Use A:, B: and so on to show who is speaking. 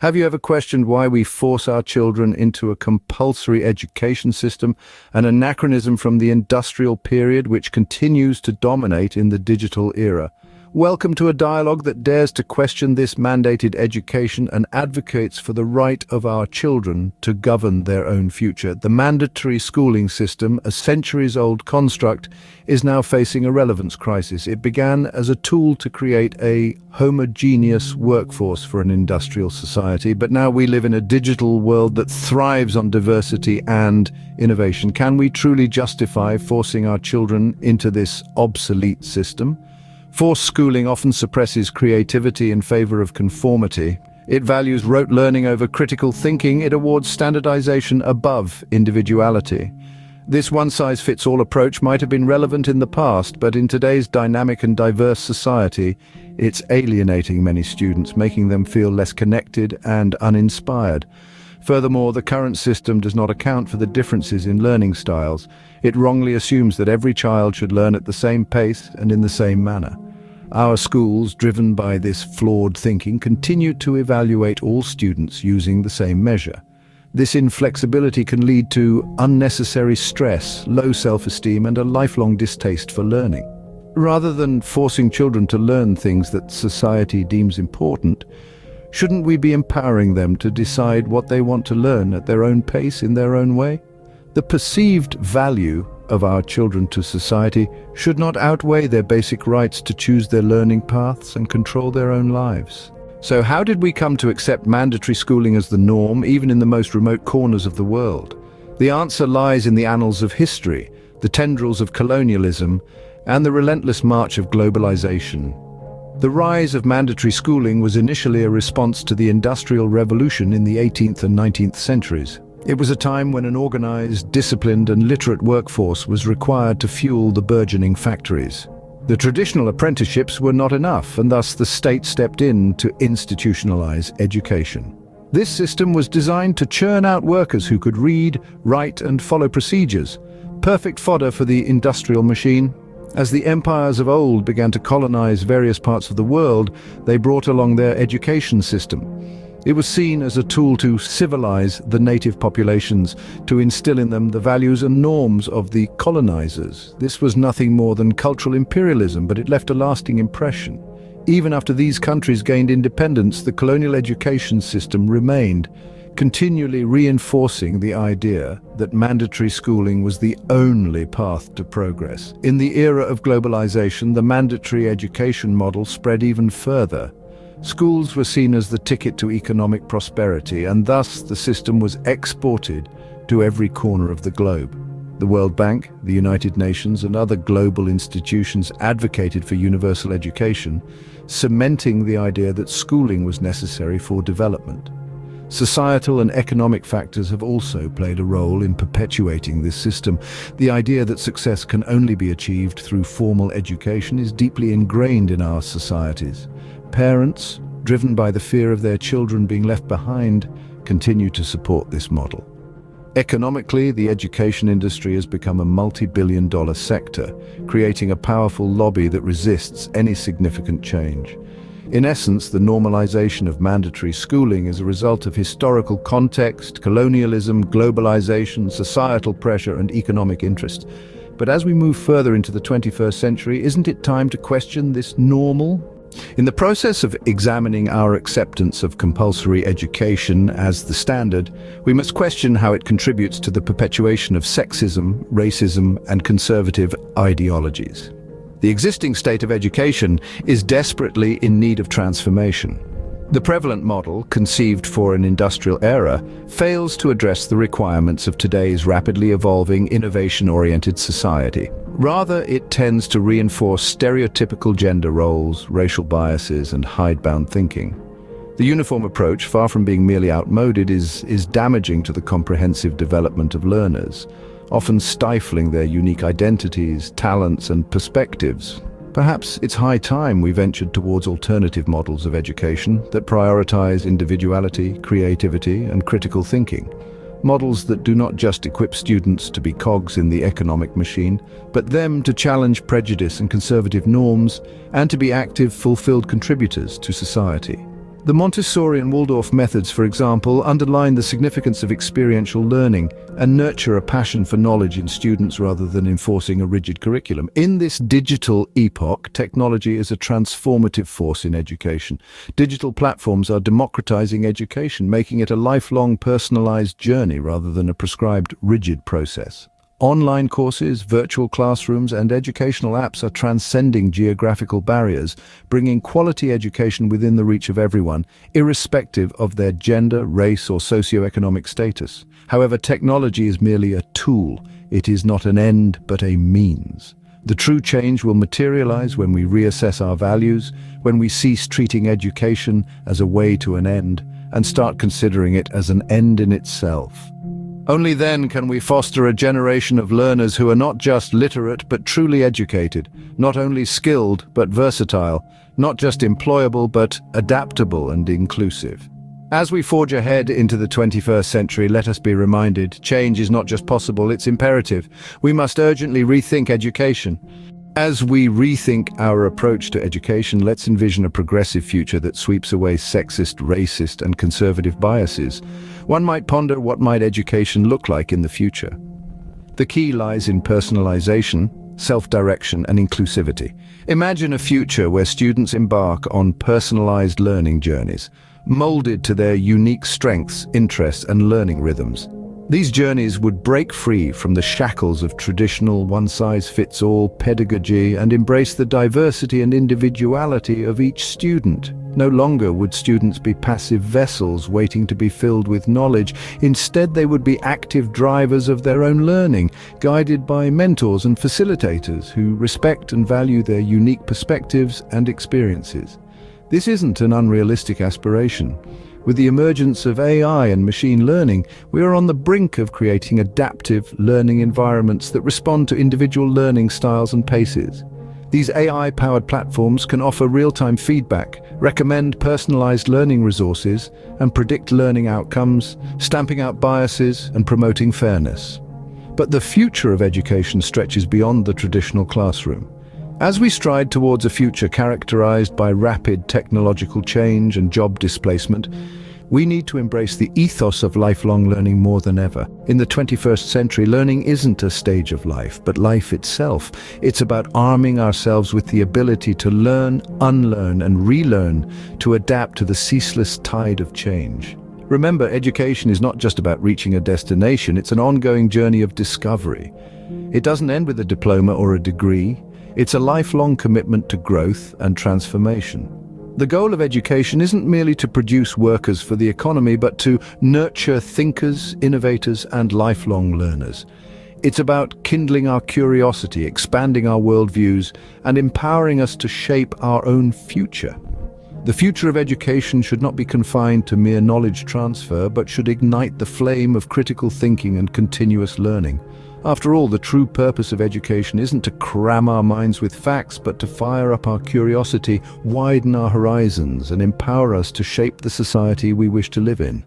A: Have you ever questioned why we force our children into a compulsory education system, an anachronism from the industrial period which continues to dominate in the digital era? Welcome to a dialogue that dares to question this mandated education and advocates for the right of our children to govern their own future. The mandatory schooling system, a centuries-old construct, is now facing a relevance crisis. It began as a tool to create a homogeneous workforce for an industrial society, but now we live in a digital world that thrives on diversity and innovation. Can we truly justify forcing our children into this obsolete system? Forced schooling often suppresses creativity in favor of conformity. It values rote learning over critical thinking. It awards standardization above individuality. This one-size-fits-all approach might have been relevant in the past, but in today's dynamic and diverse society, it's alienating many students, making them feel less connected and uninspired. Furthermore, the current system does not account for the differences in learning styles. It wrongly assumes that every child should learn at the same pace and in the same manner. Our schools, driven by this flawed thinking, continue to evaluate all students using the same measure. This inflexibility can lead to unnecessary stress, low self-esteem, and a lifelong distaste for learning. Rather than forcing children to learn things that society deems important, shouldn't we be empowering them to decide what they want to learn at their own pace, in their own way? The perceived value of our children to society should not outweigh their basic rights to choose their learning paths and control their own lives. So how did we come to accept mandatory schooling as the norm, even in the most remote corners of the world? The answer lies in the annals of history, the tendrils of colonialism, and the relentless march of globalization. The rise of mandatory schooling was initially a response to the Industrial Revolution in the 18th and 19th centuries. It was a time when an organized, disciplined, and literate workforce was required to fuel the burgeoning factories. The traditional apprenticeships were not enough, and thus the state stepped in to institutionalize education. This system was designed to churn out workers who could read, write, and follow procedures, perfect fodder for the industrial machine. As the empires of old began to colonize various parts of the world, they brought along their education system. It was seen as a tool to civilize the native populations, to instill in them the values and norms of the colonizers. This was nothing more than cultural imperialism, but it left a lasting impression. Even after these countries gained independence, the colonial education system remained, continually reinforcing the idea that mandatory schooling was the only path to progress. In the era of globalization, the mandatory education model spread even further. Schools were seen as the ticket to economic prosperity, and thus the system was exported to every corner of the globe. The World Bank, the United Nations, and other global institutions advocated for universal education, cementing the idea that schooling was necessary for development. Societal and economic factors have also played a role in perpetuating this system. The idea that success can only be achieved through formal education is deeply ingrained in our societies. Parents, driven by the fear of their children being left behind, continue to support this model. Economically, the education industry has become a multi-billion-dollar sector, creating a powerful lobby that resists any significant change. In essence, the normalization of mandatory schooling is a result of historical context, colonialism, globalization, societal pressure, and economic interest. But as we move further into the 21st century, isn't it time to question this normal? In the process of examining our acceptance of compulsory education as the standard, we must question how it contributes to the perpetuation of sexism, racism, and conservative ideologies. The existing state of education is desperately in need of transformation. The prevalent model, conceived for an industrial era, fails to address the requirements of today's rapidly evolving, innovation-oriented society. Rather, it tends to reinforce stereotypical gender roles, racial biases, and hidebound thinking. The uniform approach, far from being merely outmoded, is damaging to the comprehensive development of learners, often stifling their unique identities, talents, and perspectives. Perhaps it's high time we ventured towards alternative models of education that prioritize individuality, creativity, and critical thinking. Models that do not just equip students to be cogs in the economic machine, but them to challenge prejudice and conservative norms, and to be active, fulfilled contributors to society. The Montessori and Waldorf methods, for example, underline the significance of experiential learning and nurture a passion for knowledge in students rather than enforcing a rigid curriculum. In this digital epoch, technology is a transformative force in education. Digital platforms are democratizing education, making it a lifelong personalized journey rather than a prescribed rigid process. Online courses, virtual classrooms, and educational apps are transcending geographical barriers, bringing quality education within the reach of everyone, irrespective of their gender, race, or socioeconomic status. However, technology is merely a tool. It is not an end, but a means. The true change will materialize when we reassess our values, when we cease treating education as a way to an end, and start considering it as an end in itself. Only then can we foster a generation of learners who are not just literate but truly educated, not only skilled but versatile, not just employable but adaptable and inclusive. As we forge ahead into the 21st century, let us be reminded, change is not just possible, it's imperative. We must urgently rethink education. As we rethink our approach to education, let's envision a progressive future that sweeps away sexist, racist, and conservative biases. One might ponder, what might education look like in the future? The key lies in personalization, self-direction, and inclusivity. Imagine a future where students embark on personalized learning journeys, molded to their unique strengths, interests, and learning rhythms. These journeys would break free from the shackles of traditional one-size-fits-all pedagogy and embrace the diversity and individuality of each student. No longer would students be passive vessels waiting to be filled with knowledge. Instead, they would be active drivers of their own learning, guided by mentors and facilitators who respect and value their unique perspectives and experiences. This isn't an unrealistic aspiration. With the emergence of AI and machine learning, we are on the brink of creating adaptive learning environments that respond to individual learning styles and paces. These AI-powered platforms can offer real-time feedback, recommend personalized learning resources, and predict learning outcomes, stamping out biases and promoting fairness. But the future of education stretches beyond the traditional classroom. As we stride towards a future characterized by rapid technological change and job displacement, we need to embrace the ethos of lifelong learning more than ever. In the 21st century, learning isn't a stage of life, but life itself. It's about arming ourselves with the ability to learn, unlearn, and relearn, to adapt to the ceaseless tide of change. Remember, education is not just about reaching a destination, it's an ongoing journey of discovery. It doesn't end with a diploma or a degree. It's a lifelong commitment to growth and transformation. The goal of education isn't merely to produce workers for the economy, but to nurture thinkers, innovators, and lifelong learners. It's about kindling our curiosity, expanding our worldviews, and empowering us to shape our own future. The future of education should not be confined to mere knowledge transfer, but should ignite the flame of critical thinking and continuous learning. After all, the true purpose of education isn't to cram our minds with facts, but to fire up our curiosity, widen our horizons, and empower us to shape the society we wish to live in.